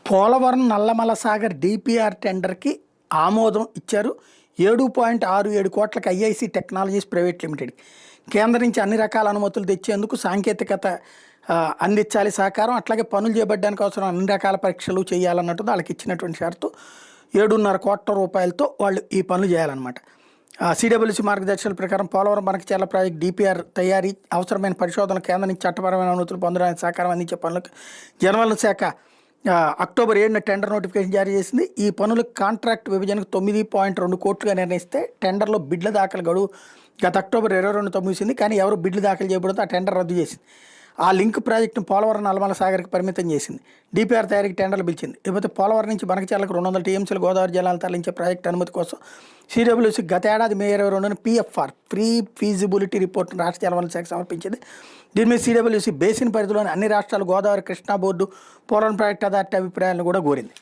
Polavaram Nallamala Sagar DPR టెండర్కి ఆమోదం ఇచ్చారు. 7.67 కోట్లకి ఐఐసి టెక్నాలజీస్ ప్రైవేట్ లిమిటెడ్ కేంద్రం నుంచి అన్ని రకాల అనుమతులు తెచ్చేందుకు సాంకేతికత అందించాలి సహకారం, అట్లాగే పనులు చేపట్టడానికి అవసరం అన్ని రకాల పరీక్షలు చేయాలన్నట్టు వాళ్ళకి ఇచ్చినటువంటి షరతు 7.5 కోట్ల రూపాయలతో వాళ్ళు ఈ పనులు చేయాలన్నమాట. సిడబ్ల్యూసి మార్గదర్శకాల ప్రకారం పోలవరం బనకచెర్ల ప్రాజెక్ట్ డిపిఆర్ తయారీ, అవసరమైన పరిశోధన, కేంద్రం నుంచి చట్టపరమైన అనుమతులు పొందడానికి సహకారం అందించే పనులకు జలవనరుల శాఖ అక్టోబర్ 7న టెండర్ నోటిఫికేషన్ జారీ చేసింది. ఈ పనులకు కాంట్రాక్ట్ విభజనకు 9.2 కోట్లుగా నిర్ణయిస్తే టెండర్లో బిడ్ల దాఖలు గడువు గత అక్టోబర్ 22తో ముగిసింది. కానీ ఎవరు బిడ్లు దాఖలు చేయబడితే ఆ టెండర్ రద్దు చేసింది. ఆ లింక్ ప్రాజెక్టును పోలవరం నల్లమల సాగర్కి పరిమితం చేసింది. డిపిఆర్ తయారీకి టెండర్లు పిలిచింది. లేకపోతే పోలవరం నుంచి బనకచెర్లకు 200 టీఎంసీలు గోదావరి జలాలు తరలించే ప్రాజెక్టు అనుమతి కోసం సిడబ్ల్యూసి గత ఏడాది మే 22న పిఎఫ్ఆర్ ప్రీ ఫీజిబిలిటీ రిపోర్ట్ను రాష్ట్ర జలవనరుల శాఖ సమర్పించింది. దీని మీద సిడబ్ల్యూసి బేసిన్ పరిధిలోని అన్ని రాష్ట్రాలు, Godavari Krishna board, Polavaram project authority అభిప్రాయాలను కూడా కోరింది.